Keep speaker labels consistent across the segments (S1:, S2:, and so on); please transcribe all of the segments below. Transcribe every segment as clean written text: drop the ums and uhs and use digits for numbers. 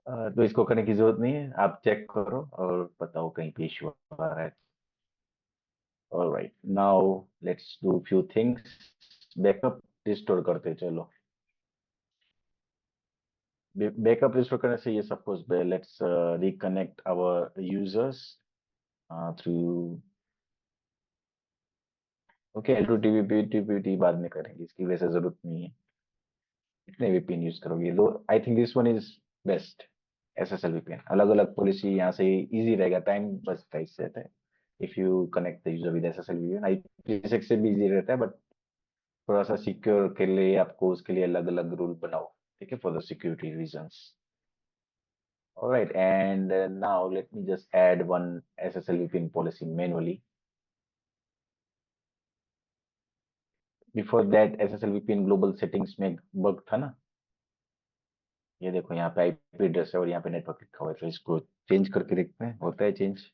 S1: तो इसको करने की जरूरत नहीं है, आप चेक करो और बताओ कहीं पे इश्यू आ रहा है। Alright, now let's do few things. Backup restore करते चलो। बैकअप रिस्टोर करने से ये suppose let's reconnect our users through. Okay, L two TV बाद में करेंगे, इसकी वैसे जरूरत नहीं है। कितने वीपीएन यूज करोगे? लो, I think this one is best. SSL VPN, अलग अलग पॉलिसी यहाँ से इजी रहेगा, टाइम बचता है इससे। If you connect the user with SSL VPN, IPsec से भी इजी रहता है, बट थोड़ा सा सिक्योर के लिए आपको उसके लिए अलग अलग रूल बनाओ। ठीक है, for the security reasons. Alright, and now let me just add one SSL VPN policy manually. Before that, SSL VPN global settings में बग था ना। ये देखो, यहाँ पे आईपी एड्रेस है और यहाँ पे नेटवर्क लिखा हुआ है, तो इसको चेंज करके देखते हैं होता है चेंज।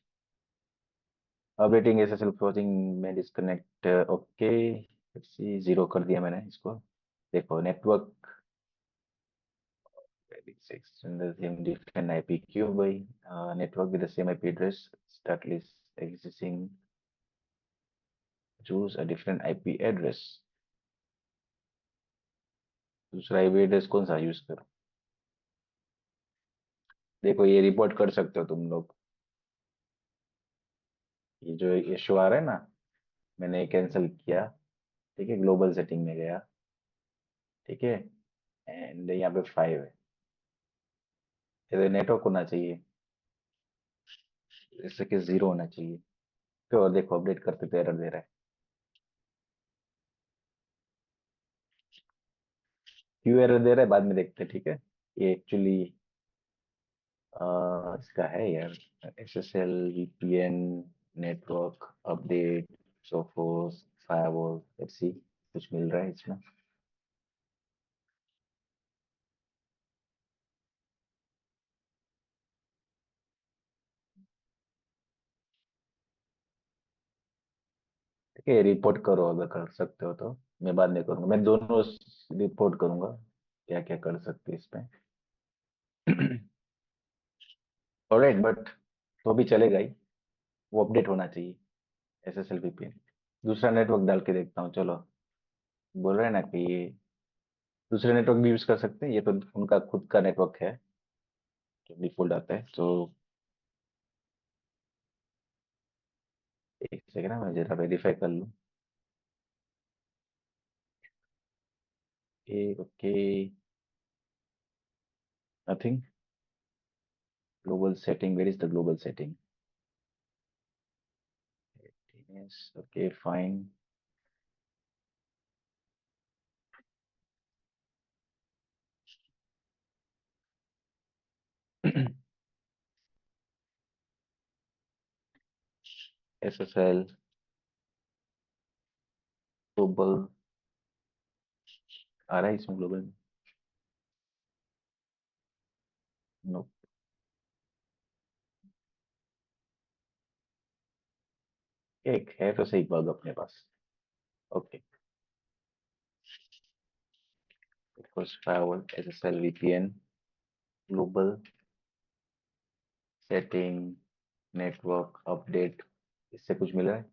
S1: अपडेटिंग एसएसएल क्लोजिंग में डिस्कनेक्ट, ओके। जीरो कर दिया मैंने इसको। देखो network in the same different IP queue by network with the same IP address. Start list existing. Choose a different IP address. दूसरा आईपी एड्रेस कौन सा use करूं? देखो, ये रिपोर्ट कर सकते हो तुम लोग। ये जो इशू आ रहा है ना, मैंने कैंसिल किया। ठीक है, ग्लोबल सेटिंग में गया। ठीक है, एंड यहाँ पे 5 है। ये नेटवर्क होना चाहिए, इससे कि जीरो होना चाहिए। तो और देखो, अपडेट करते तो एरर दे रहा है। क्यों एरर दे रहा है बाद में देखते हैं, ठीक है। ये एक्चुअली इसका है यार। SSL VPN network update Sophos firewall ऐसी कुछ मिल रहा है इसमें। ठीक है, रिपोर्ट करो अगर कर सकते हो तो। मैं बाद में करूंगा, मैं दोनों रिपोर्ट करूंगा, क्या क्या कर सकते हैं इसमें। ऑलराइट, बट तो भी चलेगा ही। वो अपडेट होना चाहिए, एसएसएल वीपीएन। दूसरा नेटवर्क डाल के देखता हूँ, चलो। बोल रहे हैं ना कि ये दूसरे नेटवर्क भी यूज कर सकते हैं, ये तो उनका खुद का नेटवर्क है जो डिफॉल्ट आता है। तो एक सेकंड, मैं जरा वेरीफाई कर लूँ। Okay, nothing. Global setting, where is the global setting? Yes, okay fine. SSL global आ रहा है इसमें, ग्लोबल में? नो। एक है तो सही बग अपने पास। Okay, firewall SSL VPN global setting network update, इससे कुछ मिला है?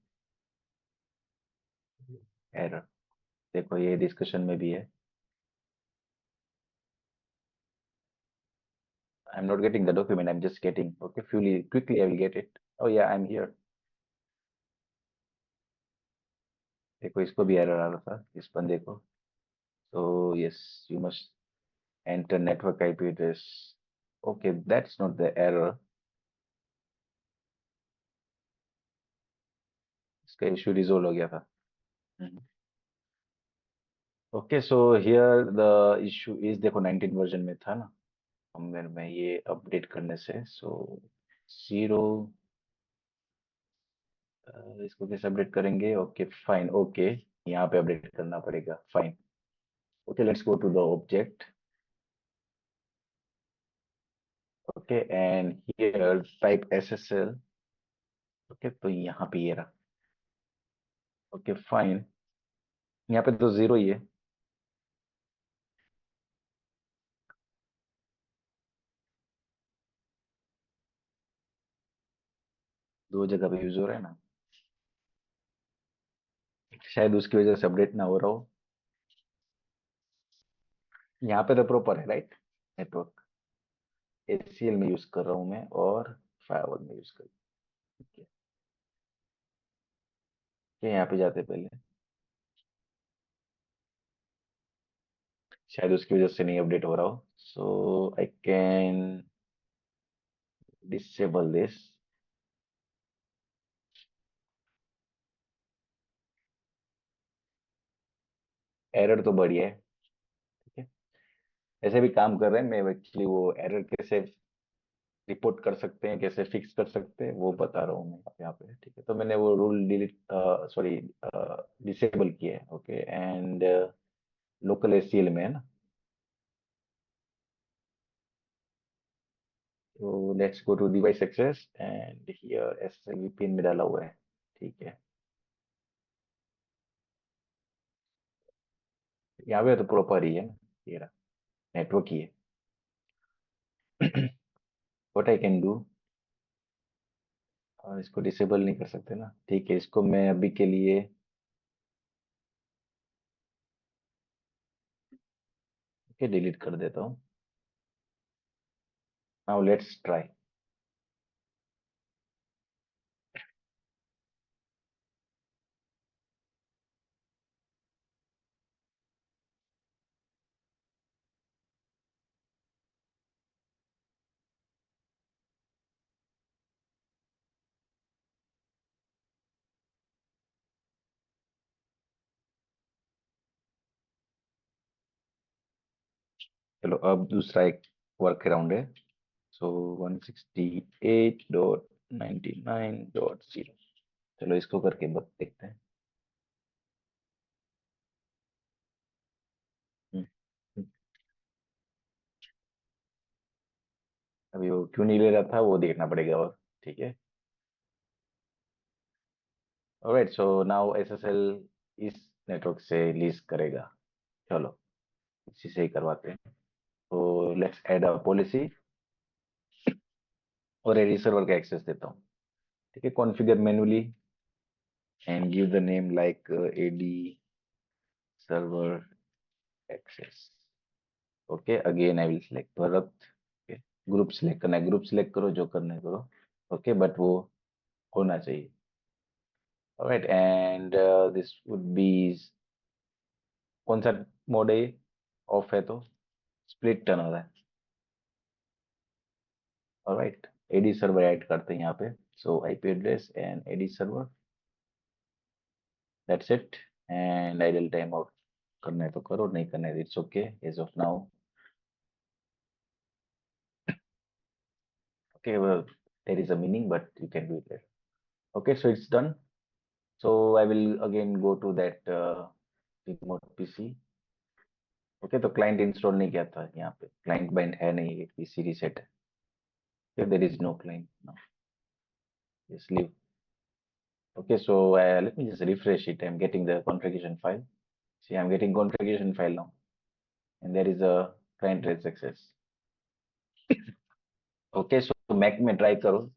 S1: एरर। देखो, ये डिस्कशन में भी है। I'm not getting the document. I'm just getting. Okay, quickly I will get it. Oh yeah, I'm here. देखो, इसको भी एरर आ रहा था इस बंदे को। So yes, you must enter network IP address. Okay, that's not the error. इसका issue resolve हो गया था। Okay, so here the issue is, देखो 19 वर्जन में था ना, फर्मवेयर में ये अपडेट करने से। सो जीरो, इसको कैसे अपडेट करेंगे? Okay fine, okay. यहाँ पे अपडेट करना पड़ेगा, fine. Okay, let's go to the object. Okay, and here type SSL. Okay, तो यहाँ पे ये रहा। ओके फाइन, यहाँ पे तो जीरो ही है। दो जगह पे यूज हो रहा है ना, शायद उसकी वजह से अपडेट ना हो रहा हो। यहाँ पे तो प्रॉपर है राइट नेटवर्क। एचसीएल में यूज कर रहा हूँ मैं, और फायरवॉल में यूज कर रहा हूँ। ठीक है, यहाँ पे जाते पहले, शायद उसकी वजह से नहीं अपडेट हो रहा हो, so I can disable this. Error तो बढ़िया है। ठीक है, ऐसे भी काम कर रहे हैं, मैं एक्चुअली वो एरर कैसे रिपोर्ट कर सकते हैं, कैसे फिक्स कर सकते हैं, वो बता रहा हूँ मैं यहाँ पे। ठीक है, तो मैंने वो रूल डिलीट, सॉरी, डिसेबल किया है। ओके, एंड लोकल एसीएल में है ना, तो let's go to device access and here SSL VPN में डाला हुआ है। ठीक है, यहाँ पे तो प्रॉपर ही है ना, ये रहा, नेटवर्क ही है। व्हाट आई कैन डू, और इसको डिसेबल नहीं कर सकते ना। ठीक है, इसको मैं अभी के लिए डिलीट कर देता हूँ। Now let's try. चलो, अब दूसरा एक वर्क अराउंड है। सो 168.99.0, चलो इसको करके बत देखते हैं। हम्म, हम्म, अभी वो क्यों नहीं ले रहा था वो देखना पड़ेगा, और ठीक है। ऑलराइट, सो नाउ एसएसएल इस नेटवर्क से लीज करेगा। चलो इसी से ही करवाते हैं। तो लेट्स ऐड अ पॉलिसी, और एडी सर्वर का एक्सेस देता हूँ। ठीक है, configure manually and give the name like AD server access. Okay, again I will select Bharat. Group select करना है, ग्रुप सिलेक्ट करो, जो करना है करो। ओके, बट वो होना चाहिए। Alright, and this would be, कौन सा मोड है ये, ऑफ है तो स्प्लिट टर्न हो रहा है। ऑलराइट, एडी सर्वर ऐड करते हैं यहाँ पे। So IP address and AD server, that's it. And idle time out करना है तो करो, नहीं करना है it's okay as of now. Okay, there is a meaning but you can do it. Okay, so it's done. So I will again go to that remote PC. Okay, तो client install नहीं किया था, यहाँ पे client bind है नहीं, ये PC reset है। There is no client now, just leave. Okay, so let me just refresh it. I'm getting the configuration file. See, I'm getting configuration file now, and there is a client rate success. Okay, so Mac में try करो।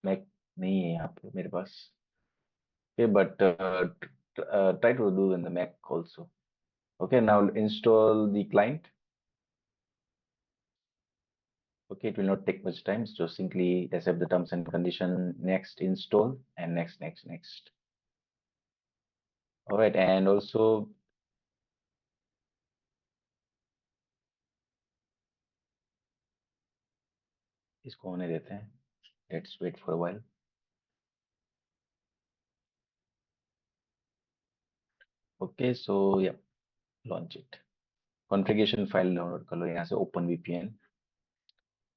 S1: Mac नहीं है यहाँ पे मेरे पास। Okay, but try to do in the Mac also. Okay, now install the client. Okay, it will not take much time. So simply accept the terms and condition, next install, and next, next, next. All right, and also इसको होने देते हैं. Let's wait for a while. Okay, so yeah, launch it. Configuration file download कर लो यहाँ से, open VPN.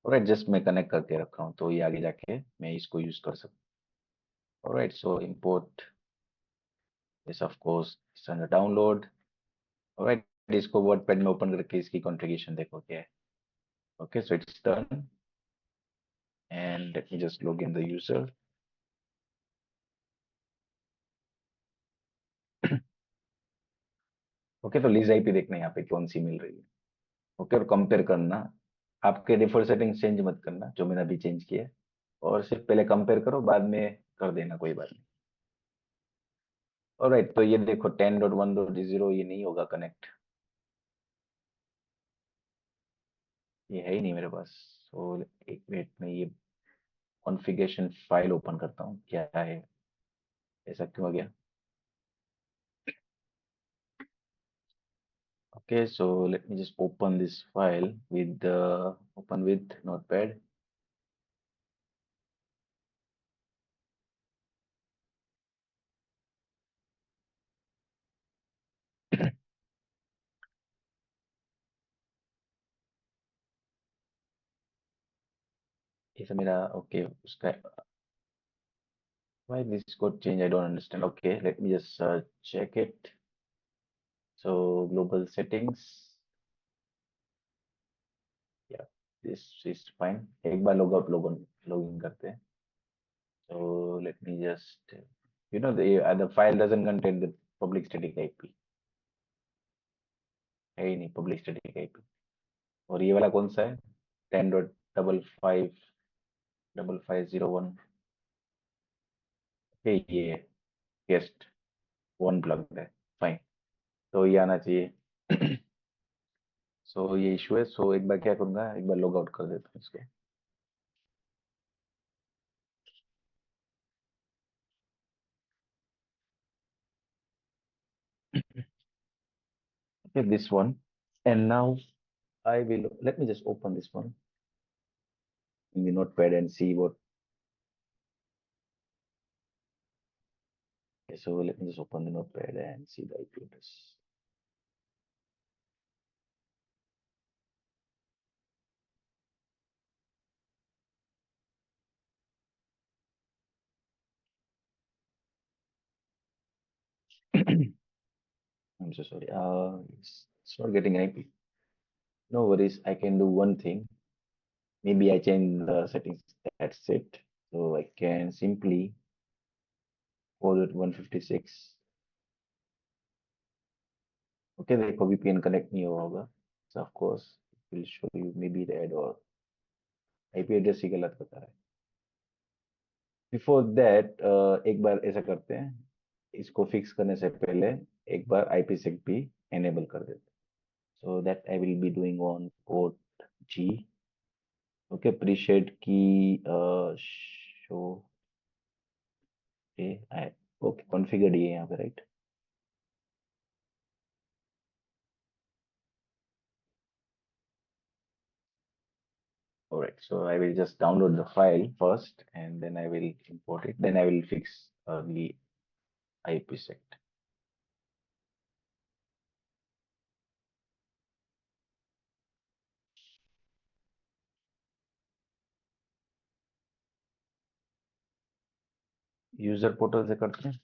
S1: Alright, just मैं connect करके रखा हूँ, तो ये आगे जाके मैं इसको यूज कर सकता हूँ। Alright, so import this, of course it's under download. Alright, इसको वर्डपैड में ओपन करके इसकी कॉन्फ़िगरेशन देखो क्या है। Okay, so it's done, and let me just log in the user. Okay, तो लीज आईपी देखना है यहाँ पे कौन सी मिल रही है। ओके, और कंपेयर करना, आपके डिफॉल्ट सेटिंग चेंज मत करना जो मैंने अभी चेंज किया है, और सिर्फ पहले कंपेयर करो, बाद में कर देना, कोई बात नहीं। ऑलराइट, तो ये देखो 10.1.0 ये नहीं होगा कनेक्ट, ये है ही नहीं मेरे पास। तो एक मिनट में ये कॉन्फ़िगरेशन फाइल ओपन करता हूँ, क्या है, ऐसा क्यों हो गया। Okay, so let me just open this file with the open with Notepad. ये मेरा ओके उसका why this code change I don't understand. Okay, let me just check it. So global settings, yeah, this is fine. एक बार log out log in करते हैं. So let me just the file doesn't contain the public static IP, है ही नहीं public static IP. और ये वाला कौन सा है, 10.555501, ये गेस्ट वन प्लग है, फाइन, तो ये आना चाहिए। सो ये इशू है, सो एक बार क्या करूंगा, एक बार लॉग आउट कर देता हूँ इसको। Okay, this one, and now I will let me just open this one in the notepad and see what. Okay, so let me just open the notepad and see the IP address. I'm so sorry. It's not getting an IP. No worries. I can do one thing. Maybe I change the settings. That's it. So I can simply forward 156. Okay, देखो VPN connect नहीं हुआ होगा, so of course it will show you maybe the error, IP address ही गलत बता रहा है। Before that एक बार ऐसा करते हैं, इसको फिक्स करने से पहले एक बार आईपीसेक भी एनेबल कर देते हैं। So that I will be doing on port जी। Okay, preshared key show okay, configured ये यहाँ पे right. Alright, so I will just download the file first and then I will import it. Then I will fix the IPsec. User portal से करते हैं,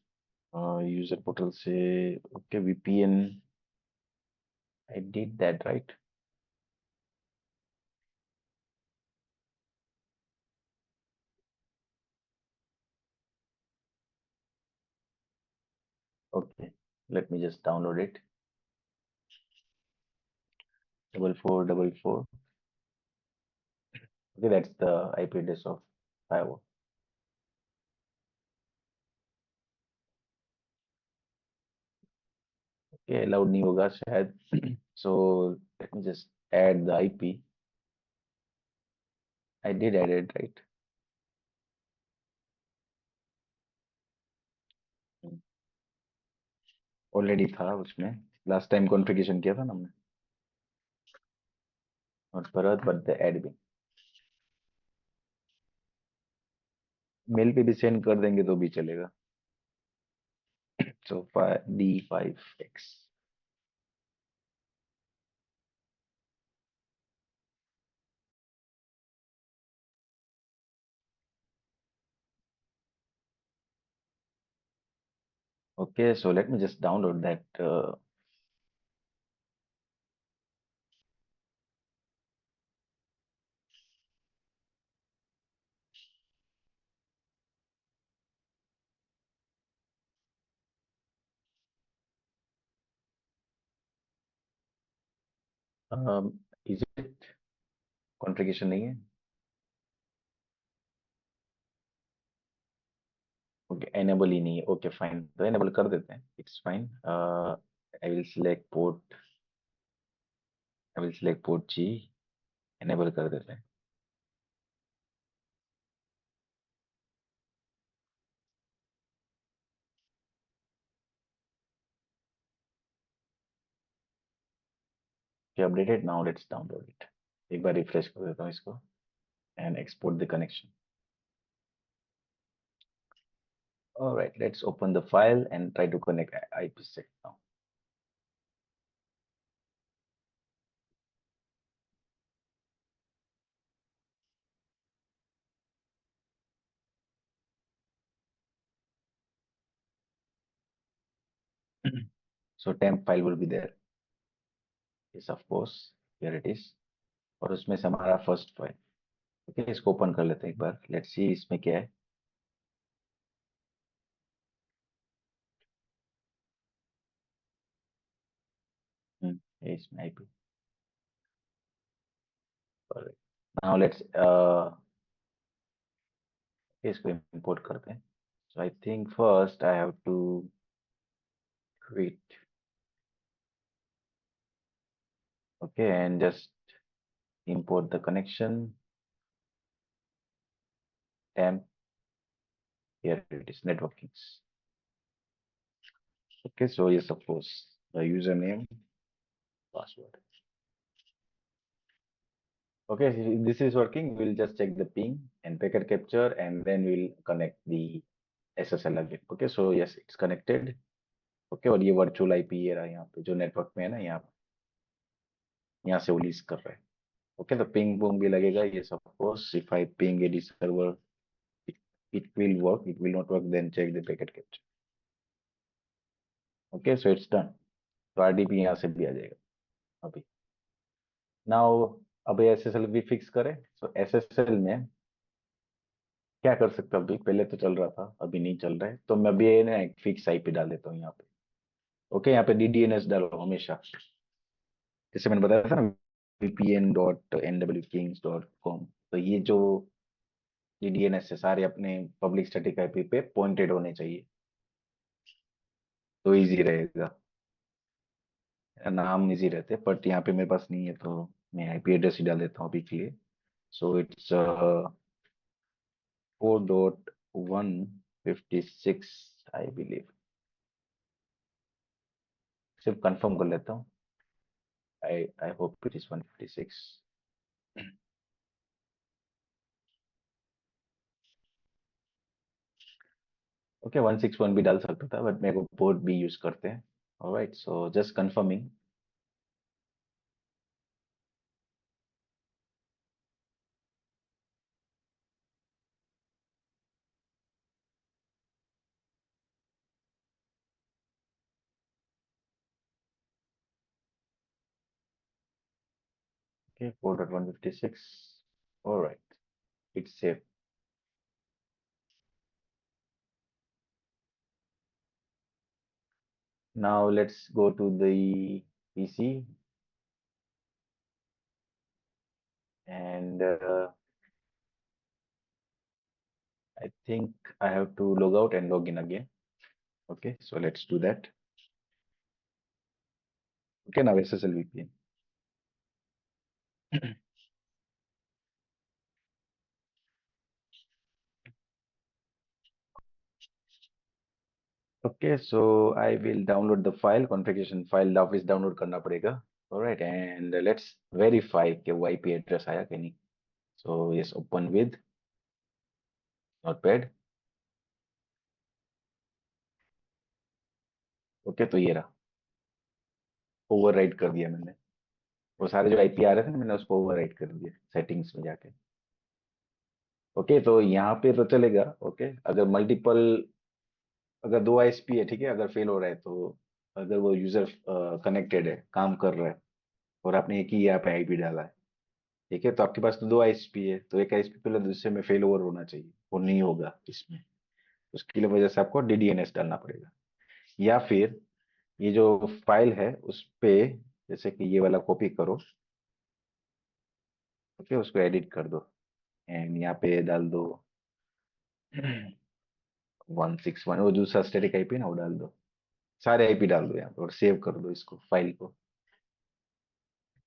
S1: user portal से। Okay, VPN, I did that right. Okay, let me just download it. 4444. Okay, that's the IP address of firewall. Okay, allowed नहीं होगा शायद। So let me just add the IP. I did add it right. Already था उसमें, last time configuration किया था ना हमने। Not परत बट द एडमिन, मेल पे भी सेंड कर देंगे तो भी चलेगा। So D5X। Okay, so let me just download that. Is it configuration नहीं है? ओके, एनेबल ही नहीं है। ओके फाइन, तो एनेबल कर देते हैं, it's fine. I will select port, I will select port G, enable कर देते हैं। Updated, now let's download it. एक बार रिफ्रेश कर देता हूँ इसको and export the connection. Alright, let's open the file and try to connect IPsec now. So temp file will be there. Yes, of course. Here it is. और उसमें से हमारा फर्स्ट फाइल। ओके, इसको open कर लेते हैं एक बार, let's see इसमें क्या है। ये इसमें आईपी। नाउ लेट्स इसको इंपोर्ट करते हैं। So I think first I have to create, okay, and just import the connection temp. Here it is, networkings. Okay, so yes, of course, the username, password. Okay, if this is working, we'll just check the ping and packet capture, and then we'll connect the SSL again. Okay, so yes, it's connected. Okay, और ये virtual IP ये रहा यहाँ पे जो network में है ना, यहाँ से वो लीज कर रहा है। ओके, तो पिंग पोंग भी लगेगा, ये सब course if I ping AD server, it will work, it will not work, then check the packet capture. Okay, so it's done. तो आरडीपी यहाँ से भी आ जाएगा अभी। नाउ अब एसएसएल भी फिक्स करें। सो एसएसएल में क्या कर सकते हो, अभी पहले तो चल रहा था, अभी नहीं चल रहा है, तो मैं अभी ये ना एक फिक्स आईपी डाल देता हूँ यहाँ पे। ओके, यहाँ पे डीडीएनएस डालो हमेशा, जैसे मैंने बताया था ना, vpn.nwkings.com। तो ये जो डीडीएनएस है सारे अपने पब्लिक स्टैटिक आईपी पे पॉइंटेड होने चाहिए, तो इजी रहेगा। नाम इजी रहते हैं, बट यहाँ पे मेरे पास नहीं है, तो मैं आईपी एड्रेस ही डाल देता हूँ अभी के लिए। So it's 4.156 I believe. सिर्फ कंफर्म कर लेता हूँ। I hope it is 156। Okay, 161 भी डाल सकता था, बट मेरे को पोर्ट भी यूज करते हैं। Alright, so just confirming. Okay, 4.156। Alright, it's safe. Now let's go to the PC and I think I have to log out and log in again. Okay, so let's do that. Okay, now SSL VPN. Okay, so I will download the file, configuration file, office download करना पड़ेगा। All right, and let's verify कि वो IP address आया कि नहीं। So yes, open with Notepad. Okay, तो ये रहा, ओवरराइट कर दिया मैंने। वो सारे जो आईपी आ रहे थे ना, मैंने उसको ओवरराइट कर दिया सेटिंग्स में जाके। ओके, तो यहाँ पे तो चलेगा। ओके, अगर मल्टीपल, अगर दो आईएसपी है, ठीक है, अगर फेल हो रहा है तो, अगर वो यूजर कनेक्टेड है, काम कर रहा है, और आपने एक ही यहाँ पे आईपी डाला है, ठीक है, तो आपके पास तो दो आईएसपी है, तो एक आईएसपी पहले दूसरे में फेल ओवर होना चाहिए, वो नहीं होगा इसमें। उसके लिए वजह से आपको डीडीएनएस डालना पड़ेगा, या फिर ये जो फाइल है उस पे, जैसे कि ये वाला कॉपी करो। ओके, उसको एडिट कर दो एंड यहाँ पे डाल दो 161 वो दूसरा स्टैटिक आईपी ना वो डाल दो। सारे आईपी डाल दो यहाँ पे और सेव कर दो इसको फाइल को।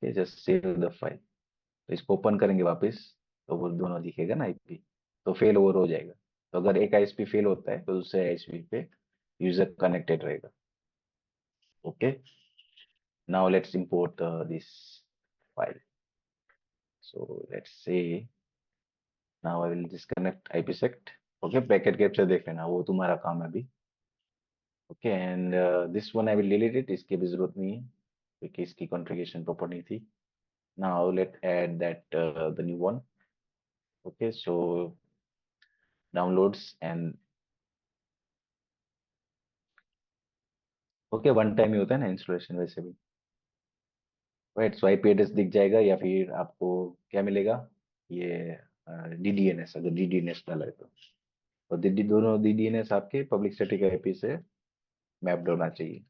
S1: Just save the file. तो इसको ओपन करेंगे वापस, तो वो दोनों दिखेगा ना आईपी। तो फेल ओवर हो जाएगा। तो अगर एक आईएसपी फेल होता है तो दूसरे आईएसपी पे यूजर कनेक्टेड रहेगा। Okay. Now let's import this file. So let's say now I will disconnect IPsec। Okay, packet capture देख लेना, वो तुम्हारा काम है अभी। Okay, and this one I will delete it, इसकी भी जरूरत नहीं है क्योंकि इसकी कॉन्फ़िगरेशन प्रॉपर नहीं थी। Now let add that the new one. Okay, so downloads and okay, one time ही होता है ना इंस्टॉलेशन वैसे भी। राइट, सो आईपी एड्रेस दिख जाएगा या फिर आपको क्या मिलेगा, ये DDNS, अगर DDNS डाला है तो। और दोनों DDNS आपके पब्लिक स्टैटिक आईपी से मैप्ड होना चाहिए।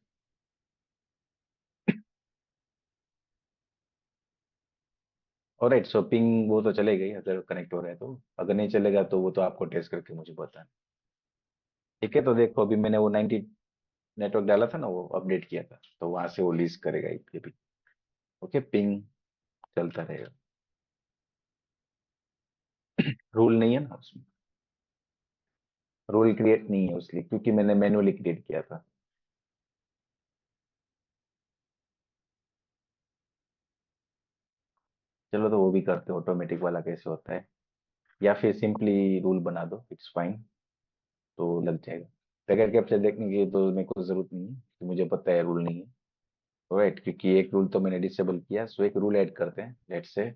S1: और राइट, सो पिंग वो तो चलेगा ही अगर कनेक्ट हो रहा है तो। अगर नहीं चलेगा तो वो तो आपको टेस्ट करके मुझे बताना। ठीक है, तो देखो अभी मैंने वो 90 नेटवर्क डाला था ना, वो अपडेट किया था, तो वहां से वो लीज करेगा ये भी। ओके, पिंग चलता रहेगा। रूल नहीं है ना उसमें। रूल क्रिएट नहीं है उसलिए, क्योंकि मैंने मैनुअली क्रिएट किया था। चलो, तो वो भी करते ऑटोमेटिक वाला कैसे होता है, या फिर सिंपली रूल बना दो, इट्स फाइन। तो लग जाएगा। पैकेट कैप्चर देखने की तो मेरे को जरूरत नहीं है कि मुझे पता है रूल नहीं है। राइट, क्योंकि एक रूल तो मैंने डिसेबल किया, सो एक रूल ऐड करते हैं, लेट्स से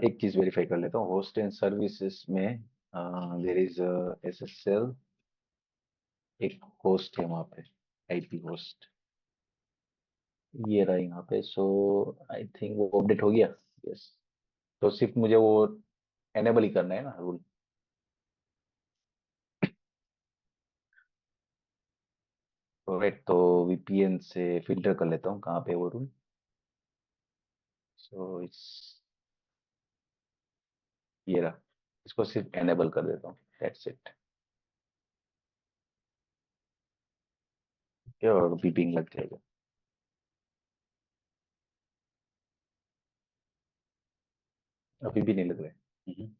S1: एक चीज वेरीफाई कर लेता हूँ, होस्ट एंड सर्विसेज में देर इज SSL, एक होस्ट है वहाँ पे, IP होस्ट, ये रहा यहाँ पे। सो आई थिंक वो अपडेट हो गया। यस। तो सिर्फ मुझे वो एनेबल ही करना है ना रूल। राइट, तो VPN से फिल्टर कर लेता हूँ कहाँ पे वो रूल। सो इट्स, ये रहा। इसको सिर्फ एनेबल कर देता हूँ, दैट्स इट। और बीपिंग लग जाएगा। अभी भी नहीं लग रहा है।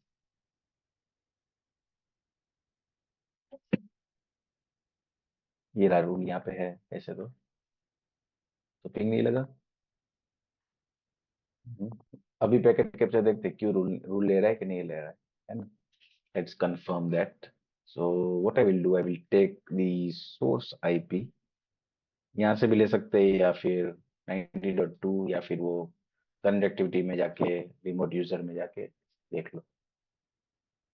S1: ये रहा रूल यहाँ पे है ऐसे तो पिंग नहीं लगा। अभी पैकेट कैप्चर देखते हैं, क्यों रूल रूल ले रहा है कि नहीं ले रहा है ना। Let's confirm that. So what I will do, I will take the source IP, यहाँ से भी ले सकते हैं या फिर 90.2, या फिर वो कनेक्टिविटी में जाके रिमोट यूजर में जाके देख लो।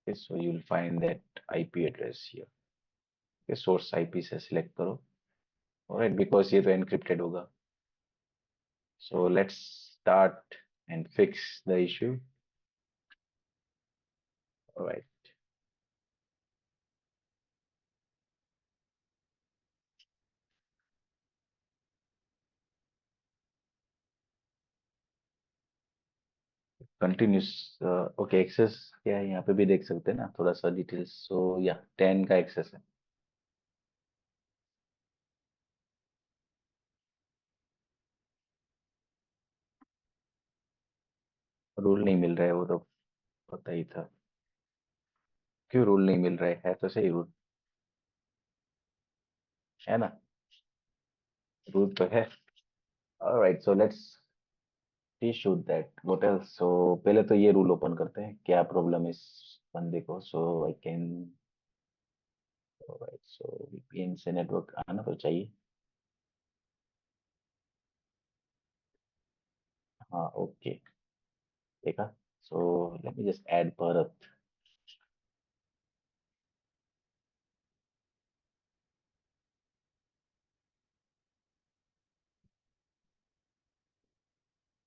S1: So you will find that IP address here. Source IP से सिलेक्ट करो। ऑलराइट, बिकॉज ये तो एनक्रिप्टेड होगा। So let's start and fix the issue. Alright, continuous. Okay, access क्या है यहाँ पे भी देख सकते हैं ना थोड़ा सा डिटेल्स। सो या 10 का एक्सेस है। रूल नहीं मिल रहा है वो तो पता ही था। क्यों रूल नहीं मिल रहा है तो सही रूल है ना। रूल तो है। Alright, so let's issue that, what else. So पहले तो ये रूल ओपन करते हैं, क्या प्रॉब्लम है इस बंदे को। So I can, alright, so VPN से नेटवर्क आना तो चाहिए। हाँ, ओके, देखा। So let me just add Bharat.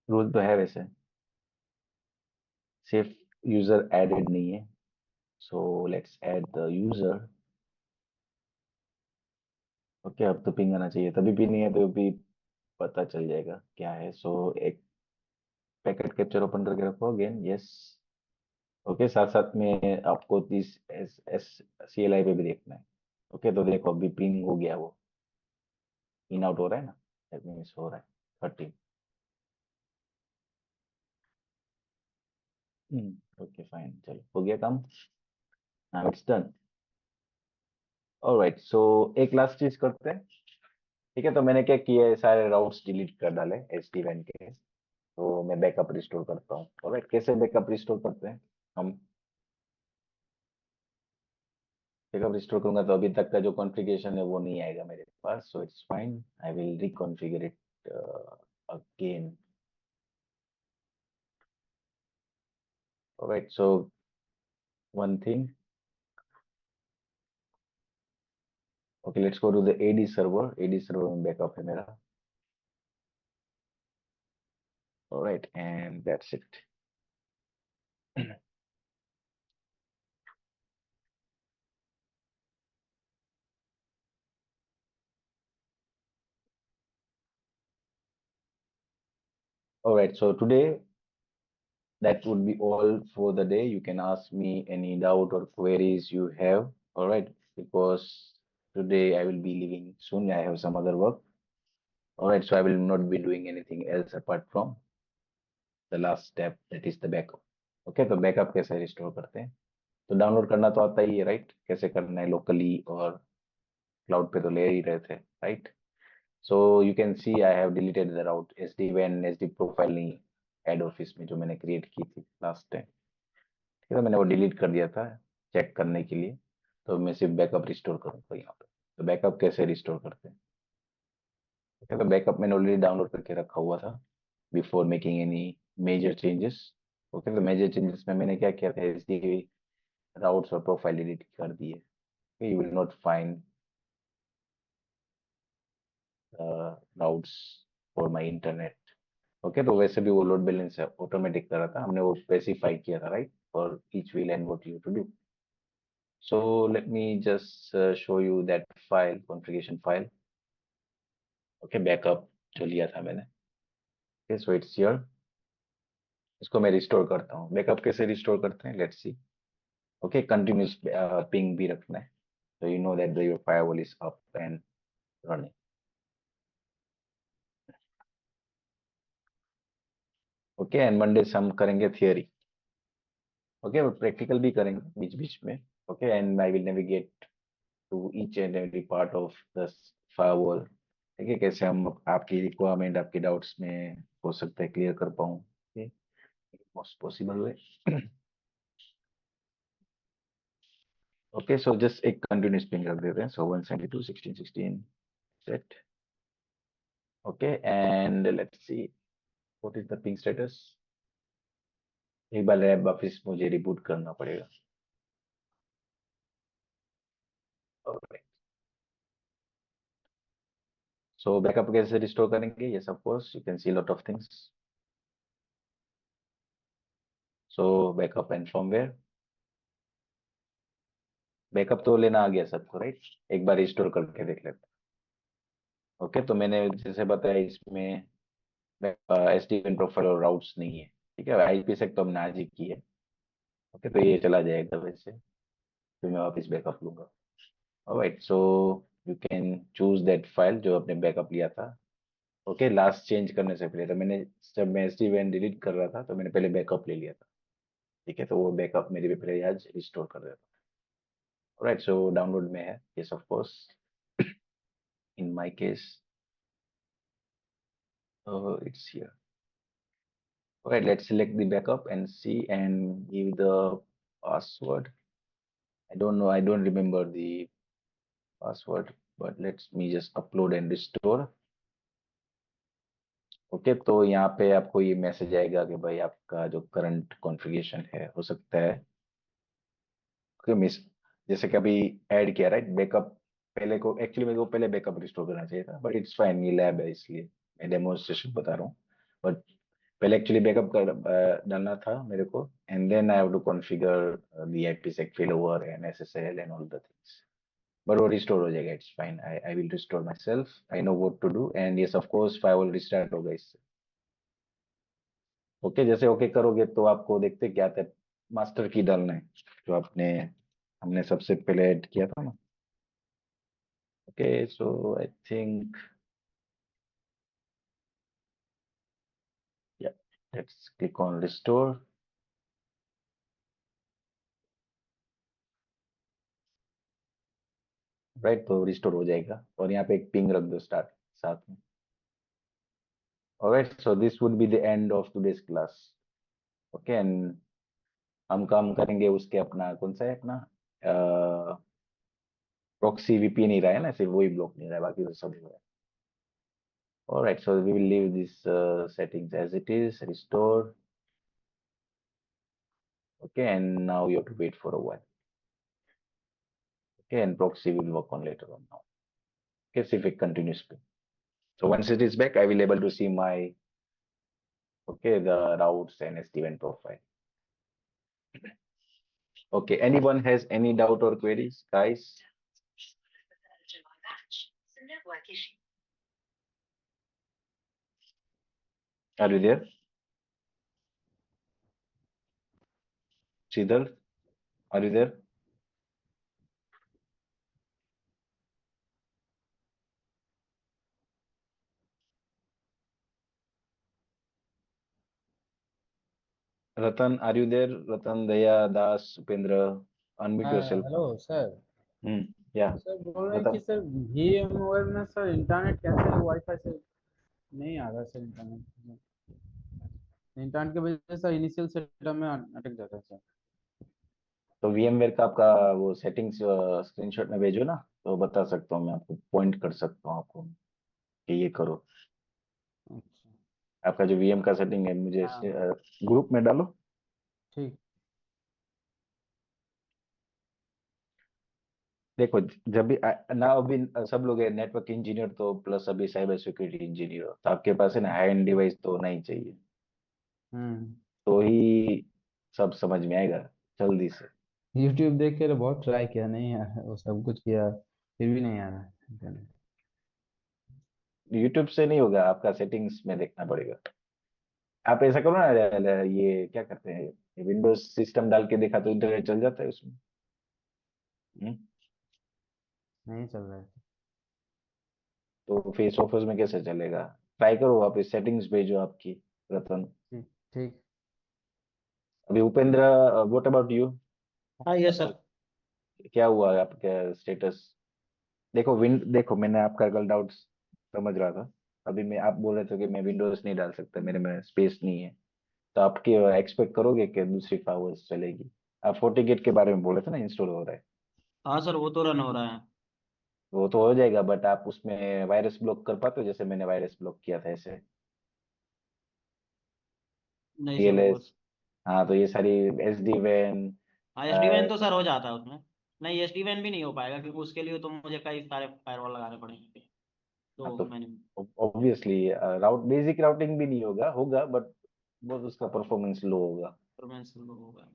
S1: Rule तो है वैसे, सिर्फ यूजर एडेड नहीं है। So let's add the user. Okay, अब तो पिंग आना चाहिए, तभी भी नहीं है तो भी पता चल जाएगा क्या है। सो एक पैकेट कैप्चर ओपन करके रखो अगेन। यस। ओके, साथ साथ में आपको 30 SSCLI पे भी देखना है। ओके, तो देखो अभी पिंग हो गया, वो इन आउट हो रहा है ना, दैट मीन्स हो रहा है 30। ओके फाइन, चलो हो गया काम, नाउ इट्स डन। ऑलराइट, सो एक लास्ट चीज करते हैं। ठीक है, तो मैंने क्या किया है, सारे राउट्स डिलीट कर डाले एसडी वैन के। तो मैं बैकअप रिस्टोर करता हूँ। ऑलराइट, कैसे बैकअप रिस्टोर करते हैं हम? बैकअप रिस्टोर करूंगा तो अभी तक का जो कॉन्फ़िगरेशन है वो नहीं आएगा मेरे पास, so it's fine, I will reconfigure it again. Alright, so one thing, okay let's go to the AD server. AD server में बैकअप है मेरा। Alright, and that's it. Alright, so today that would be all for the day. You can ask me any doubt or queries you have. All right, because today I will be leaving soon. I have some other work. All right, so I will not be doing anything else apart from the last step, that is the backup. Okay, तो backup कैसे restore करते हैं? तो download करना तो आता ही है, right? कैसे करना है लोकली और क्लाउड पे तो ले ही रहे थे, right? So you can see I have deleted the route SD वैन एसडी प्रोफाइल नहीं, हेड ऑफिस में जो मैंने क्रिएट की थी लास्ट टाइम। ठीक है, मैंने वो डिलीट कर दिया था चेक करने के लिए। तो मैं सिर्फ बैकअप रिस्टोर करूँगा यहाँ पे। तो बैकअप कैसे रिस्टोर करते हैं? ठीक है, तो बैकअप मैंने ऑलरेडी डाउनलोड करके रखा हुआ था before making any major changes. Okay, तो मेजर चेंजेस में मैंने क्या किया था, एच डी राउट्स और प्रोफाइल डिलीट कर दिए। You will not find routes for my internet. Okay, तो वैसे भी वो लोड बैलेंस है ऑटोमेटिक कर रहा था, हमने वो स्पेसिफाई किया था, right, for each wheel and what you to do. So let me just show you that file, configuration file. Okay, backup जो लिया था मैंने। Okay, so it's here. इसको मैं रिस्टोर करता हूँ। बैकअप कैसे रिस्टोर करते हैं, let's see. Okay, continuous ping भी रखना है, so you know that your firewall is up and running. Okay, and Monday से हम करेंगे थियरी। ओके, प्रैक्टिकल भी करेंगे बीच बीच में। Okay, and I will navigate to each and every part of the firewall. ठीक है, कैसे हम आपकी रिक्वायरमेंट, आपके डाउट्स में हो सकता है क्लियर कर पाऊँ most possible way. Okay, so just एक कंटिन्यूस पिंग रख देते हैं, सो 172.16.16 set. Okay, and let's see what is the ping status. एक बार लैब वापस मुझे रिबूट करना पड़ेगा। सो बैकअप कैसे रिस्टोर करेंगे, yes of course you can see lot of things. So backup and firmware. Backup तो लेना आ गया सबको, राइट? एक बार रिस्टोर करके देख लेते हैं। ओके, तो मैंने जैसे बताया इसमें एसडीएन प्रोफाइल और राउट्स नहीं है। ठीक है, आईपी सेक तो हमने आज ही की है। ओके, तो ये चला जाएगा वैसे, फिर मैं वापस बैकअप लूंगा। Alright, so you can choose that file जो आपने बैकअप लिया था। ओके, लास्ट चेंज करने से पहले तो मैंने, जब मैं एसडी वैन डिलीट कर रहा था तो मैंने पहले बैकअप ले लिया था। ठीक है, तो वो बैकअप मेरे भी पहले आज रिस्टोर कर देता। ऑलराइट, सो डाउनलोड में है, yes of course, in my case it's here. Alright, let's select the backup and see and give the password. I don't know, I don't remember the password, but let me just upload and restore. Okay, तो यहाँ पे आपको ये message आएगा कि भाई आपका जो करंट कॉन्फ़िगरेशन है, हो सकता है कि मिस, जैसे कि अभी ऐड किया, राइट, बैकअप पहले को, एक्चुअली मेरे को पहले बैकअप रिस्टोर करना चाहिए था, बट इट्स फाइन, ये लैब है इसलिए मैं डेमोन्स्ट्रेशन बता रहा हूँ। बट पहले एक्चुअली बैकअप कर डालना था मेरे को, and then I have to configure the IPsec failover and SSL and all the things. But वो रिस्टोर हो जाएगा, it's fine, I will restore myself, I know what to do, and yes of course file restart होगा इससे। Okay, जैसे okay करोगे तो आपको देखते क्या आता है, मास्टर की डालना है, जो आपने हमने सबसे पहले ऐड किया था ना। ओके, सो आई थिंक या let's click on restore. Right, तो रिस्टोर हो जाएगा और यहाँ पे एक पिंग रख दो स्टार्ट साथ में। Alright, so this would be the end of today's class. Okay, and हम काम करेंगे उसके अपना कौन सा है अपना प्रॉक्सी वीपीएन ही रहा है ना, सिर्फ वही ब्लॉक नहीं रहा है, बाकी तो सब हो रहा है। Alright, so we will leave this settings as it is, restore. Okay, and now you have to wait for a while. Okay, and proxy will work on later on now. Okay, see if it continues. So once it is back, I will able to see my, okay, the routes and SD-WAN profile. Okay, anyone has any doubt or queries, guys? Are you there? Sridhar, are you there? Ratan, are you there? Ratan, Daya, Das, Upendra, unmute yourself.
S2: Hello sir.
S1: Yeah,
S2: sir बोल रहे हैं कि
S1: Ratan.
S2: Sir VMware में sir internet कैसे wifi से नहीं आ रहा sir. Internet की वजह से सर इनिशियल सेटअप में अटक जाता है सर।
S1: तो VMware का आपका वो सेटिंग्स स्क्रीनशॉट में भेजो ना, तो बता सकता हूँ मैं आपको, पॉइंट कर सकता हूँ आपको कि ये करो।
S2: अच्छा।
S1: आपका जो वीएम का सेटिंग है मुझे
S2: हाँ
S1: ग्रुप में डालो।
S2: ठीक।
S1: देखो, जब भी ना अभी सब लोग है नेटवर्क इंजीनियर तो प्लस अभी साइबर सिक्योरिटी इंजीनियर, तो आपके पास है ना हाई एंड डिवाइस तो होना ही चाहिए,
S2: हम्म।
S1: तो ही सब समझ में आएगा जल्दी से।
S2: यूट्यूब देख के तो बहुत ट्राई किया, नहीं आ रहा, वो सब कुछ किया फिर भी नहीं आ रहा इंटरनेट।
S1: यूट्यूब से नहीं होगा, आपका सेटिंग्स में देखना पड़ेगा। आप ऐसा करो ना, ये क्या करते हैं, विंडोज सिस्टम डाल के देखा तो इंटरनेट चल जाता है उसमें। हम्म,
S2: नहीं चल रहा है।
S1: तो फेस ऑफिस में कैसे चलेगा? ट्राई करो, आप सेटिंग्स भेजो आपकी, रतन।
S2: ठीक ठीक।
S1: अभी उपेंद्र, व्हाट अबाउट यू?
S3: हाँ ये
S1: आपका
S3: सर।
S1: क्या हुआ, आपका स्टेटस? देखो देखो, मैंने आपका कल डाउट समझ रहा था। अभी मैं, आप बोल रहे थे कि मैं विंडोज नहीं डाल सकता, मेरे में स्पेस नहीं है, तो आप एक्सपेक्ट करोगे कि दूसरी पावर्स चलेगी? आप 40 गेट के बारे में बोल रहे थे ना, इंस्टॉल हो रहा है।
S3: हाँ सर वो तो रन हो रहा है।
S1: वो तो हो जाएगा, बट आप उसमें वायरस ब्लॉक कर पाते हो जैसे मैंने वायरस ब्लॉक किया था ऐसे?
S3: नहीं सर वो।
S1: टीएलएस, हाँ, तो ये सारी एस डी वैन।
S3: हाँ एस डी वैन तो सर हो जाता है उसमें। नहीं एस डी वैन भी नहीं हो पाएगा क्योंकि उसके लिए तो मुझे कई सारे फायरवॉल लगाने पड़ेंगे।
S1: हाँ,
S3: तो
S1: तो
S3: मैंने
S1: ऑब्वियसली राउट बेसिक राउटिंग भी नहीं होगा, होगा बट बहुत उसका परफॉर्मेंस लो होगा।
S3: परफॉर्मेंस होगा।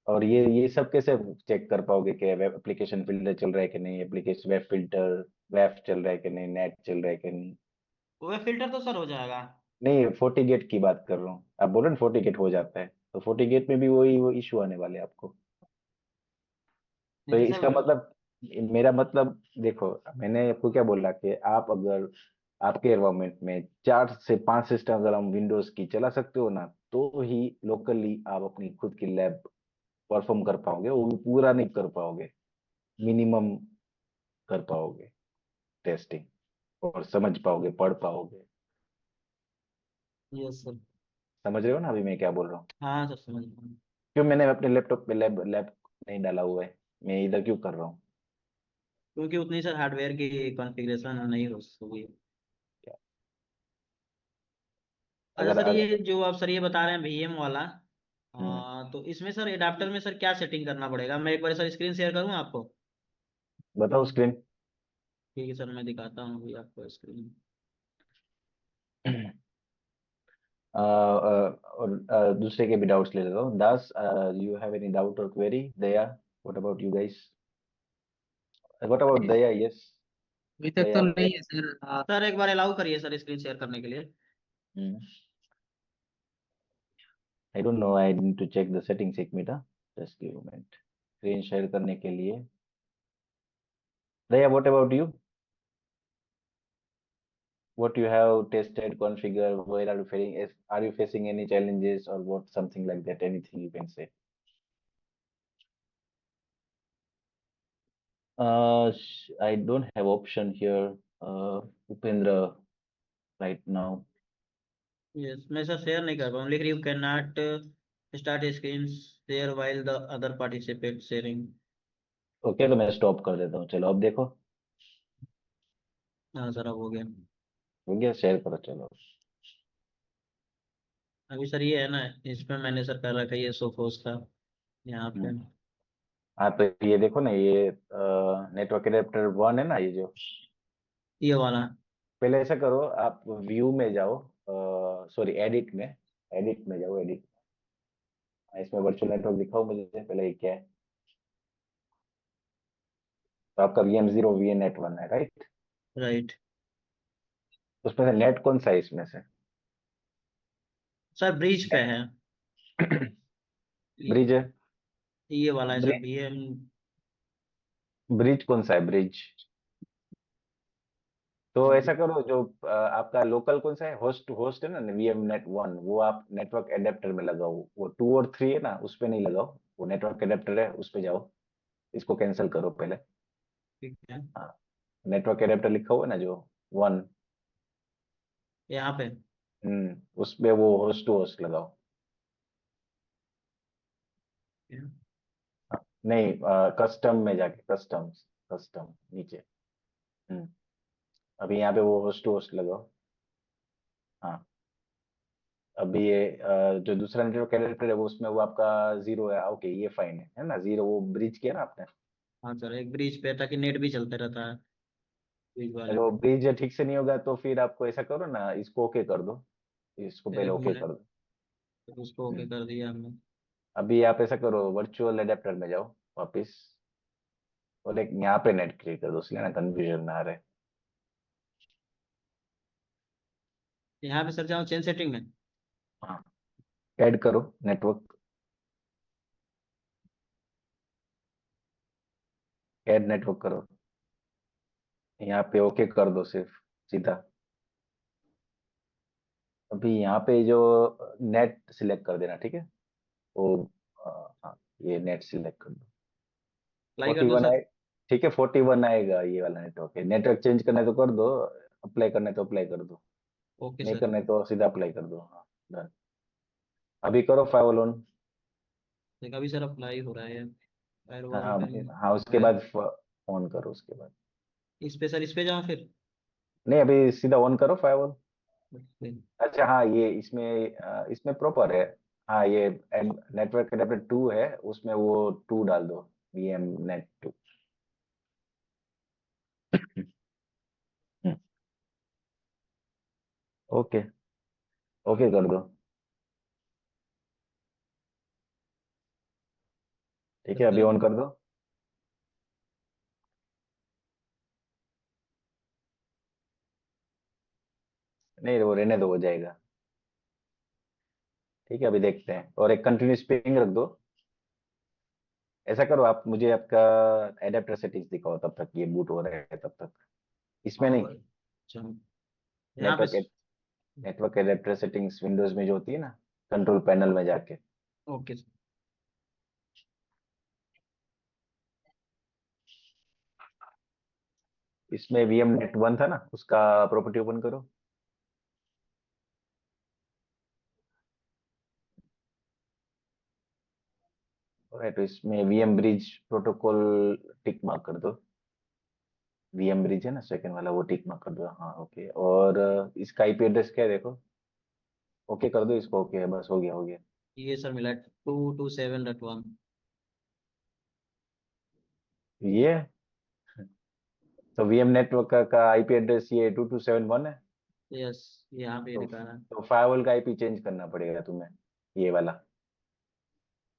S1: और ये सब कैसे चेक कर पाओगे कि वेब एप्लीकेशन फिल्टर चल रहा है कि नहीं, एप्लीकेशन वेब फिल्टर, वेब चल रहा है कि नहीं, नेट चल रहा है कि नहीं?
S3: वो फिल्टर तो सर हो जाएगा।
S1: नहीं, 40 गेट की बात कर रहा हूँ, आप बोल रहे ना 40 गेट हो जाता है, तो 40 गेट में भी वही वो इशू आने वाले हैं आपको। तो
S3: नहीं तो
S1: इसका
S3: सर।
S1: मतलब, मेरा मतलब देखो, मैंने आपको क्या बोला कि आप अगर आपके एनवायरमेंट में 4 से 5 सिस्टम अगर हम विंडोज की चला सकते हो ना, तो ही लोकली आप अपनी खुद की लैब परफॉर्म कर पाओगे, वो भी पूरा नहीं कर पाओगे, मिनिमम कर पाओगे टेस्टिंग, और समझ पाओगे, पढ़ पाओगे।
S3: Yes sir.
S1: समझ रहे हो ना अभी मैं क्या बोल रहा हूँ?
S3: हाँ सर समझ रहा हूँ।
S1: क्यों मैंने अपने लैपटॉप पे लैब लैब नहीं डाला हुआ है, मैं इधर क्यों कर रहा हूँ?
S3: क्योंकि उतनी सर हार्डवेयर की कॉन्फ़िगरेशन नहीं हो होगी। अच्छा
S1: अगर,
S3: सर ये जो आप सर ये बता रहे हैं वीएम वाला।
S1: हम्म,
S3: तो इसमें सर एडाप्टर में सर क्या सेटिंग करना पड़ेगा, मैं एक बार सर स्क्रीन शेयर करूँ आपको।
S1: बताओ स्क्रीन।
S3: ठीक है सर मैं दिखाता हूँ अभी आपको स्क्रीन।
S1: और दूसरे के भी डाउट्स ले लेता हूँ। Das, you have any doubt और query? Daya, what about you guys? What about Daya? Yes,
S4: अभी तक तो
S1: दया।
S4: नहीं है सर।
S3: सर एक बार अलाउ करिए सर स्क्रीन शेयर करने के लिए।
S1: I don't know, I need to check the settings, एक मिनट। Just give minute. Screen share करने के लिए Daya, what about you? What you have tested, configure, where are you facing, are you facing any challenges or what, something like that, anything you can say. I don't have option here, Upendra, right now.
S3: Yes, मैं sir share नहीं कर पाऊँ, लिख रही हूँ can not start screen share while the other participate sharing.
S1: Okay, तो मैं stop कर देता हूँ, चलो अब देखो।
S3: हाँ सर, अब
S1: हो गया, शेयर करो, चलो।
S3: अभी सर ये है ना, इसमें मैंने सर कर रखा है ये सोफोस का यहाँ पे।
S1: हाँ, तो ये देखो ना, ये नेटवर्क एडेप्टर 1 है ना, ये जो।
S3: ये वाला।
S1: पहले ऐसा करो, आप व्यू में जाओ, सॉरी एडिट में जाओ, एडिट। इसमें वर्चुअल नेटवर्क दिखाओ मुझे पहले, ये क्या है। तो आपका VM0 VNet1 है, राइट?
S3: राइट
S1: उसमें से नेट कौन सा है इसमें से?
S3: सर, ब्रिज पे है।
S1: ब्रिज है।
S3: ये वाला है सर,
S1: ब्रिज,
S3: BM।
S1: ब्रिज कौन सा है, ब्रिज? तो ऐसा करो, जो आपका लोकल कौन सा है, होस्ट होस्ट है ना, VM Net1, वो आप नेटवर्क एडेप्टर में लगाओ। वो 2 और 3 है ना, उस पे नहीं लगाओ। वो नेटवर्क एडेप्टर है, उस पे जाओ। इसको कैंसिल करो पहले।
S3: ठीक है,
S1: हाँ, नेटवर्क एडेप्टर लिखा हुआ है ना जो 1।
S3: यहाँ पे।
S1: उस पे वो होस्ट टू होस्ट लगाओ। हाँ, नहीं, कस्टम में जाके, कस्टम्स, कस्टम नीचे। हम्म अभी यहाँ पे वो होस्ट टू होस्ट लगाओ। हाँ, अभी ये जो दूसरा नेटवर्क कैरेक्टर है, वो उसमें वो आपका 0 है। ओके, ये फाइन है ना, 0 वो ब्रिज किया ना आपने।
S3: हाँ सर, एक ब्रिज पे, ताकि नेट भी चलते रहता है ब्रिज वाले
S1: अगर वो
S3: पे।
S1: ब्रिज ठीक से नहीं होगा तो फिर आपको ऐसा करो ना, इसको ओके कर दो। इसको पहले
S3: एक
S1: ओके
S3: मिनट,
S1: कर दो।
S3: उसको ओके
S1: हम्म
S3: कर दिया हमने।
S1: अभी आप ऐसा करो, वर्चुअल एडेप्टर में जाओ वापिस। और एक यहाँ पे नेट क्रिएट कर दो, इसलिए ना कंफ्यूजन ना आ रहे।
S3: यहाँ पे सर जाओ चेंज सेटिंग में।
S1: हाँ, ऐड करो नेटवर्क, ऐड नेटवर्क करो। यहाँ पे ओके कर दो सिर्फ, सीधा। अभी यहाँ पे जो नेट सिलेक्ट कर देना, ठीक है? वो अ, हाँ, ये नेट सिलेक्ट कर दो।
S3: अप्लाई कर
S1: फोर्टी
S3: दो
S1: वन
S3: सर।
S1: आए ठीक है, 41 आएगा, ये वाला नेटवर्क है। नेटवर्क चेंज करना है तो कर दो, अप्लाई करना है तो अप्लाई कर दो,
S3: ओके
S1: नहीं
S3: सर।
S1: करना है तो सीधा अप्लाई कर दो। हाँ, डन। अभी करो फाइव ऑन।
S3: देखा अभी सर, अप्लाई हो रहा है फायरवॉल
S1: हाँ,
S3: ओपन।
S1: हाँ, उसके बाद ऑन करो उसके बाद।
S3: इस पे सर, इस पे जाओ फिर।
S1: नहीं, अभी सीधा ऑन करो फाइव।
S3: ओके।
S1: अच्छा, हाँ, ये इसमें इसमें प्रॉपर है। हाँ, ये नेटवर्क एडेप्टर 2 है, उसमें वो 2 डाल दो, VM Net 2। ओके, ओके कर दो। ठीक है, अभी
S3: सर,
S1: ऑन कर दो। नहीं, वो रहने दो, हो जाएगा। ठीक है, अभी देखते हैं, और एक कंटिन्यूस पिंग रख दो। ऐसा करो, आप मुझे आपका एडेप्टर सेटिंग्स दिखाओ तब तक, ये बूट हो रहा है तब तक। इसमें
S3: हाँ
S1: नहीं,
S3: अच्छा, यहाँ पे।
S1: Network network adapter settings Windows में जो होती है ना, कंट्रोल पैनल में जाके।
S3: Okay sir.
S1: इसमें VM Net 1 था ना, उसका प्रॉपर्टी ओपन करो। और तो इसमें VM bridge protocol tick mark कर दो। VM ब्रिज है ना, सेकंड वाला, वो टिक मार्क कर दो। हाँ, ओके। और इसका IP एड्रेस क्या है देखो। ओके कर दो इसको, ओके है, बस हो गया, हो गया।
S3: ये सर मिला 227.1।
S1: ये तो VM नेटवर्क का IP एड्रेस ये 2271 है।
S3: यस, यहाँ पे ये
S1: तो
S3: दिखा रहा है।
S1: फायरवॉल का IP चेंज करना पड़ेगा तुम्हें, ये वाला।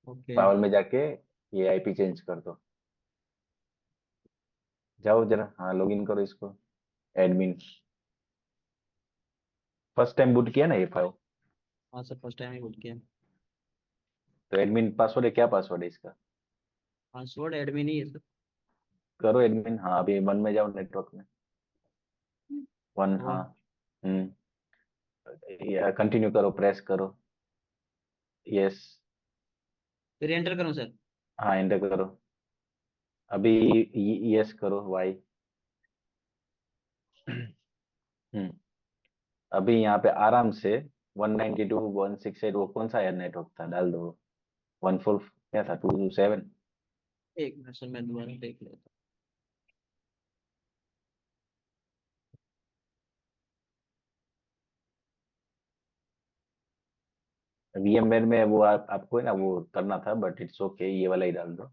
S3: ओके।
S1: फायरवॉल में जाके ये IP चेंज कर दो। जाओ जरा, हाँ, लॉगिन करो इसको, एडमिन। फर्स्ट टाइम बूट किया ना ये फाइव?
S3: हाँ सर, फर्स्ट टाइम ही बोल किया।
S1: तो एडमिन पासवर्ड है, क्या पासवर्ड है इसका?
S3: पासवर्ड एडमिन ही है सर।
S1: करो एडमिन, हाँ अभी वन में जाओ नेटवर्क में। वन, हाँ।
S3: वन।
S1: हम्म। कंटिन्यू करो, प्रेस करो। यस।
S3: फिर एंटर करूँ सर?
S1: हाँ एंटर करो। अभी यस करो, वाई। हम्म। अभी यहाँ पे आराम से 192 168, वो कौन सा यार नेटवर्क था, डाल दो। 14 क्या था, 227।
S3: एक मिनट सर, मैं दोबारा देख लेता
S1: VMware में वो आपको है ना वो करना था, बट इट्स ओके, ये वाला ही डाल दो।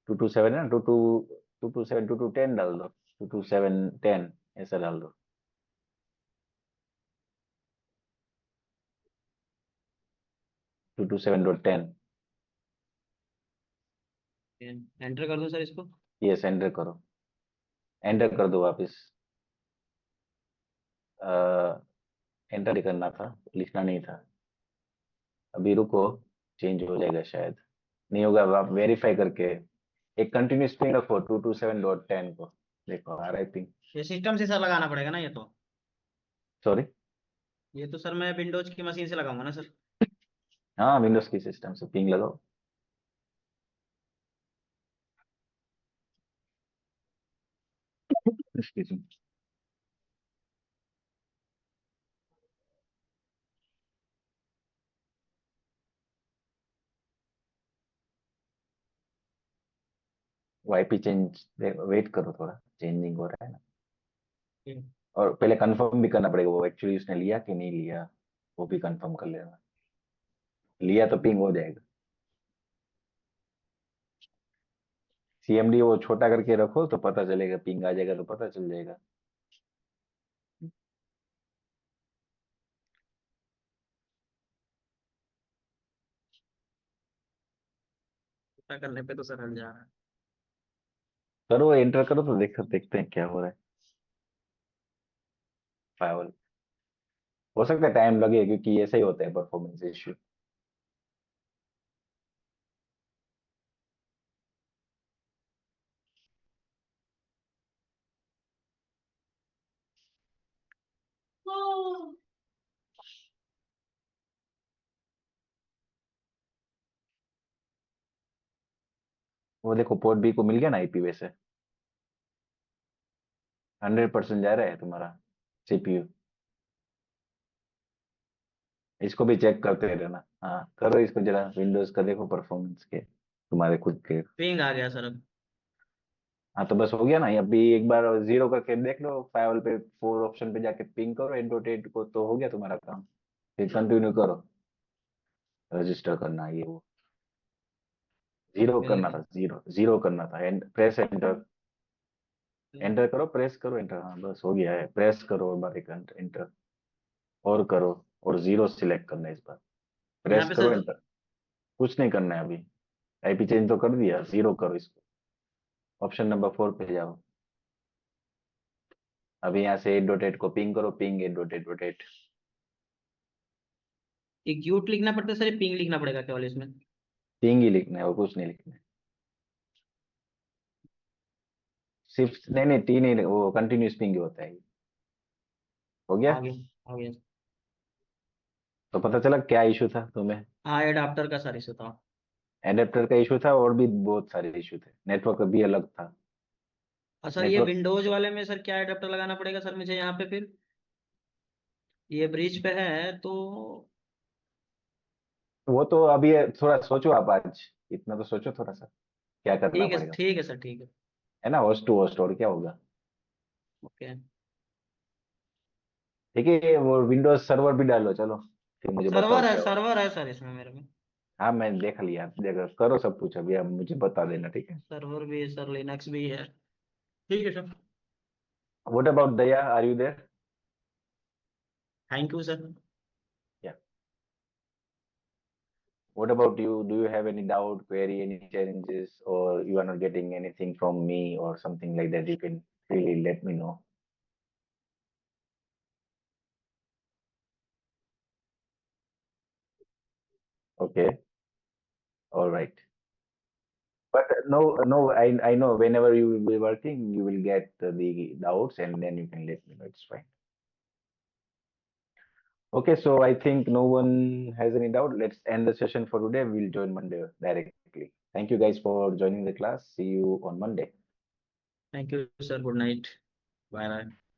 S1: 227 है ना, 227 2210 डाल दो। 22710 ऐसा डाल दो। 227.10।
S3: हूँ। एंटर कर दूँ सर इसको?
S1: यस एंटर करो। एंटर कर दो वापस। एंटर ही करना था, लिखना नहीं था। अभी रुको, चेंज हो जाएगा शायद। नहीं होगा, अब आप वेरीफाई करके एक कंटिन्यूस पिंग रखो 227.10 को। देखो आ रहा है पिंग।
S3: ये सिस्टम से सर लगाना पड़ेगा ना ये तो?
S1: सॉरी।
S3: ये तो सर मैं विंडोज की मशीन से लगाऊंगा ना सर?
S1: हाँ विंडोज की सिस्टम से पिंग लगाओ। Excuse me। YP change, wait करो थोड़ा, चेंजिंग हो रहा है ना।
S3: हम्म।
S1: और पहले कंफर्म भी करना पड़ेगा वो एक्चुअली उसने लिया कि नहीं लिया, वो भी कंफर्म कर लेना। लिया तो पिंग हो जाएगा। CMD वो छोटा करके रखो तो पता चलेगा, पिंग आ जाएगा तो पता चल जाएगा।
S3: पता करने पे तो सर हट जा रहा है।
S1: करो एंटर करो तो देखते हैं क्या हो रहा है। फाइवल हो सकता है टाइम लगे, क्योंकि ऐसा ही होता है परफॉर्मेंस इश्यू। वो देखो पोर्ट बी को मिल गया ना आईपी, वैसे 100% जा रहा है तुम्हारा CPU। इसको भी चेक करते रहना, हाँ करो इसको जरा, विंडोज का देखो परफॉर्मेंस के तुम्हारे खुद के।
S3: पिंग आ गया सर अब।
S1: हाँ तो बस हो गया ना, अभी एक बार जीरो करके देख लो, फाइवल पे 4 ऑप्शन पे जाके पिंग करो एंडोटेट को, तो हो गया तुम्हारा काम। फिर कंटिन्यू करो, रजिस्टर करना ये वो। जीरो
S3: मिल
S1: करना
S3: गया।
S1: था, जीरो जीरो करना था, प्रेस एंटर। एंटर करो, प्रेस करो एंटर, हाँ बस हो गया है, प्रेस करो और बार एक एंटर और करो। और जीरो सिलेक्ट करना है इस बार।
S3: यहाँ
S1: प्रेस
S3: पे
S1: करो
S3: सर
S1: एंटर। कुछ नहीं करना है अभी, आईपी चेंज तो कर दिया, जीरो करो इसको। ऑप्शन नंबर 4 पे जाओ। अभी यहाँ से 8.8 को पिंग करो, पिंग 8.8.8।
S3: एग्जीक्यूट लिखना पड़ता है सर, ये पिंग लिखना पड़ेगा केवल इसमें?
S1: पिंग ही लिखना है और कुछ नहीं लिखना है। सिर्फ नहीं नहीं, टी नहीं, वो कंटिन्यूस पिंग ही होता है ये। हो गया।
S3: आगे। आगे।
S1: तो पता चला क्या इशू था तुम्हें।
S3: हाँ, एडाप्टर का सर इशू था।
S1: एडेप्टर का इशू था, और भी बहुत सारे इशू थे, नेटवर्क भी अलग था।
S3: और सर ये
S1: नेटवर्क
S3: विंडोज वाले में सर क्या एडाप्टर लगाना पड़ेगा सर मुझे यहाँ पे फिर? ये ब्रिज पे है तो?
S1: वो तो अभी थोड़ा सोचो आप आज, इतना तो सोचो थोड़ा सा, क्या करना
S3: ठीक है,
S1: पड़ेगा।
S3: ठीक है सर, ठीक है।
S1: है ना, होस्ट टू होस्ट, और क्या होगा।
S3: ओके।
S1: ठीक है, वो विंडोज सर्वर भी डालो चलो, फिर मुझे बताओ क्या हो रहा है।
S3: सर्वर है सर इसमें मेरे में।
S1: हाँ मैंने देख लिया, देखो करो सब कुछ, अभी अब मुझे बता देना, ठीक है।
S3: सर्वर भी है सर, लिनक्स भी है। ठीक है sir.
S1: What about Daya, are you there?
S3: Thank you sir.
S1: Yeah, what about you? Do you have any doubt, query, any challenges, or you are not getting anything from me or something like that? You can really let me know. Okay. All right. But no, I know whenever you will be working, you will get the doubts and then you can let me know. It's fine. Okay, so I think no one has any doubt. Let's end the session for today. We'll join Monday directly. Thank you guys for joining the class. See you on Monday.
S3: Thank you, sir. Good night. Bye bye.